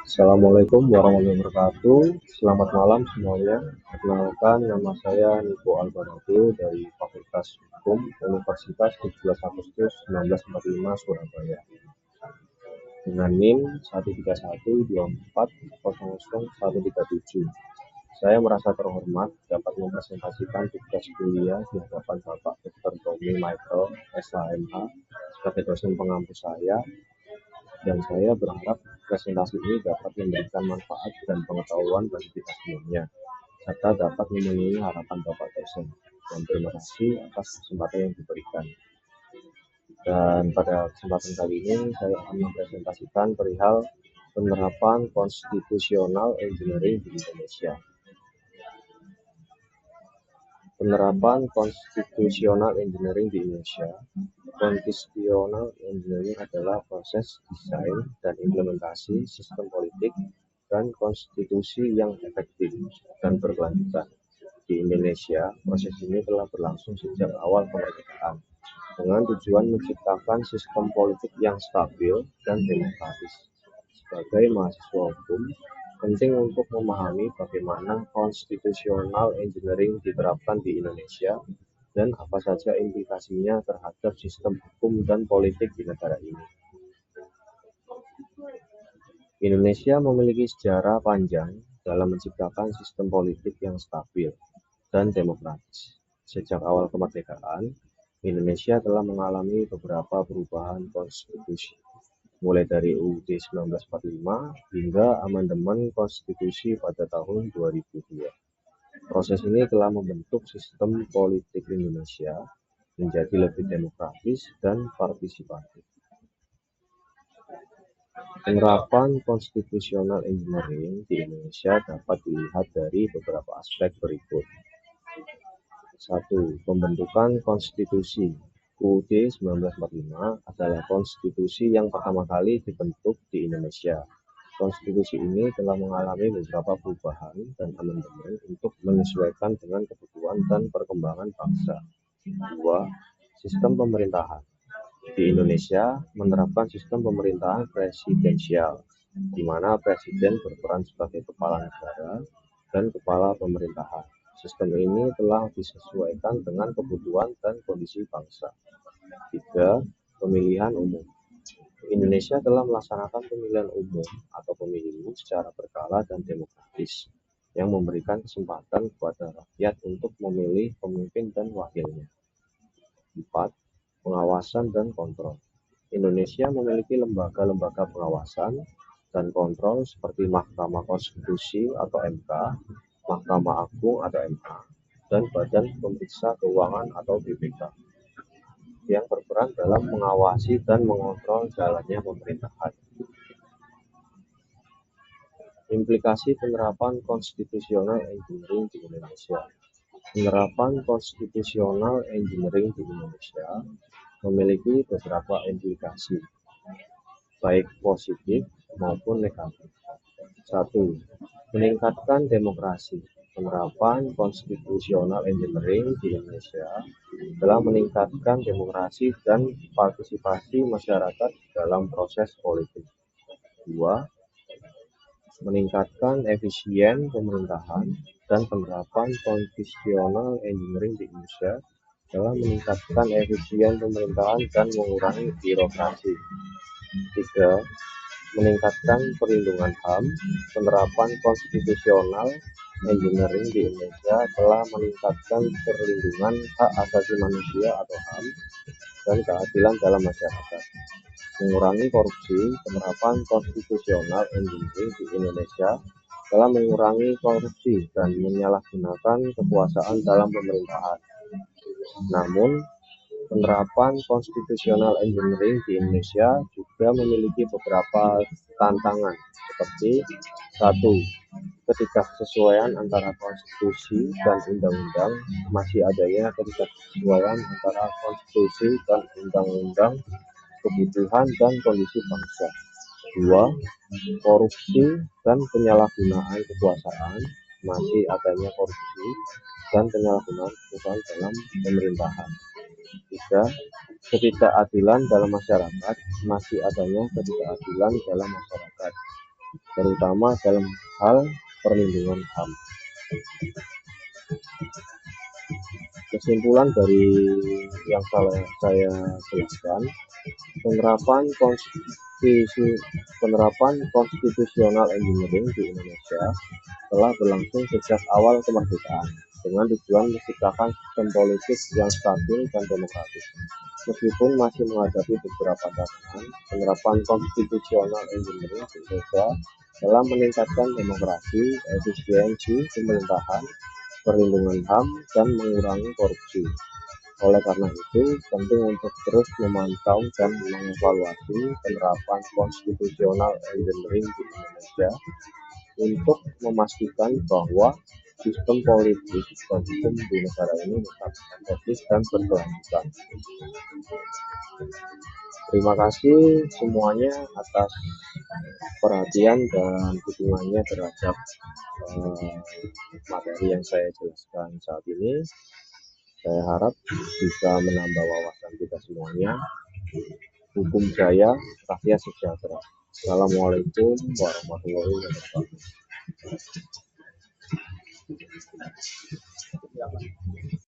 Assalamualaikum warahmatullahi wabarakatuh. Selamat malam semuanya. Perkenalkan, nama saya Niko Albarado dari Fakultas Hukum Universitas 17 Agustus 1945 Surabaya. Dengan NIM 13124000137. Saya merasa terhormat dapat mempresentasikan tugas kuliah di hadapan Bapak Dr. Tommy Michael, SHMH, sebagai dosen pengampu saya, dan saya berharap presentasi ini dapat memberikan manfaat dan pengetahuan bagi kita semuanya, serta dapat memenuhi harapan Bapak dosen. Dan terima kasih atas kesempatan yang diberikan. Dan pada kesempatan kali ini saya akan mempresentasikan perihal penerapan konstitusional engineering di Indonesia. Penerapan konstitusional engineering di Indonesia. Konstitusional engineering adalah proses desain dan implementasi sistem politik dan konstitusi yang efektif dan berkelanjutan. Di Indonesia, proses ini telah berlangsung sejak awal kemerdekaan dengan tujuan menciptakan sistem politik yang stabil dan demokratis. Sebagai mahasiswa hukum, penting untuk memahami bagaimana konstitusional engineering diterapkan di Indonesia dan apa saja implikasinya terhadap sistem hukum dan politik di negara ini. Indonesia memiliki sejarah panjang dalam menciptakan sistem politik yang stabil dan demokratis. Sejak awal kemerdekaan, Indonesia telah mengalami beberapa perubahan konstitusi, mulai dari UUD 1945 hingga amandemen konstitusi pada tahun 2002. Proses ini telah membentuk sistem politik Indonesia menjadi lebih demokratis dan partisipatif. Penerapan konstitusional engineering di Indonesia dapat dilihat dari beberapa aspek berikut. 1. Pembentukan konstitusi. UUD 1945 adalah konstitusi yang pertama kali dibentuk di Indonesia. Konstitusi ini telah mengalami beberapa perubahan dan amandemen untuk menyesuaikan dengan kebutuhan dan perkembangan bangsa. 2. Sistem pemerintahan. Di Indonesia menerapkan sistem pemerintahan presidensial, di mana presiden berperan sebagai kepala negara dan kepala pemerintahan. Sistem ini telah disesuaikan dengan kebutuhan dan kondisi bangsa. 3. Pemilihan umum. Indonesia telah melaksanakan pemilihan umum atau pemilu secara berkala dan demokratis, yang memberikan kesempatan kepada rakyat untuk memilih pemimpin dan wakilnya. 4. Pengawasan dan kontrol. Indonesia memiliki lembaga-lembaga pengawasan dan kontrol seperti Mahkamah Konstitusi atau MK, Mahkamah Agung atau MA, dan Badan Pemeriksa Keuangan atau BPK, yang berperan dalam mengawasi dan mengontrol jalannya pemerintahan. Implikasi penerapan konstitusional engineering di Indonesia. Penerapan konstitusional engineering di Indonesia memiliki beberapa implikasi, baik positif maupun negatif. 1. Meningkatkan demokrasi. Penerapan konstitusional engineering di Indonesia telah meningkatkan demokrasi dan partisipasi masyarakat dalam proses politik. 2. Meningkatkan efisien pemerintahan, dan penerapan konstitusional engineering di Indonesia telah meningkatkan efisien pemerintahan dan mengurangi birokrasi. 3. Meningkatkan perlindungan HAM. Penerapan konstitusional engineering di Indonesia telah meningkatkan perlindungan hak asasi manusia atau HAM dan keadilan dalam masyarakat. Mengurangi korupsi. Penerapan konstitusional engineering di Indonesia telah mengurangi korupsi dan menyalahgunakan kekuasaan dalam pemerintahan. Namun, penerapan konstitusional engineering di Indonesia juga memiliki beberapa tantangan, seperti 1. Ketidaksesuaian antara konstitusi dan undang-undang. Masih adanya ketidaksesuaian antara konstitusi dan undang-undang, kebutuhan dan kondisi bangsa. 2. Korupsi dan penyalahgunaan kekuasaan. Masih adanya korupsi dan penyalahgunaan kekuasaan dalam pemerintahan. 3. Ketidakadilan dalam masyarakat. Masih adanya ketidakadilan dalam masyarakat. terutama dalam hal perlindungan HAM. Kesimpulan dari yang saya jelaskan, penerapan konstitusional engineering di Indonesia telah berlangsung sejak awal kemerdekaan dengan tujuan menciptakan sistem politik yang stabil dan demokratis. Meskipun masih menghadapi beberapa tantangan, penerapan konstitusional engineering di Indonesia telah meningkatkan demokrasi, efisiensi pemerintahan, perlindungan HAM, dan mengurangi korupsi. Oleh karena itu, penting untuk terus memantau dan mengevaluasi penerapan konstitusional engineering di Indonesia untuk memastikan bahwa sistem politik dan hukum di negara ini tetap efektif dan berkelanjutan. Terima kasih semuanya atas perhatian dan dukungannya terhadap materi yang saya jelaskan saat ini. Saya harap bisa menambah wawasan kita semuanya. Hukum jaya, rakyat sejahtera. Assalamualaikum warahmatullahi wabarakatuh.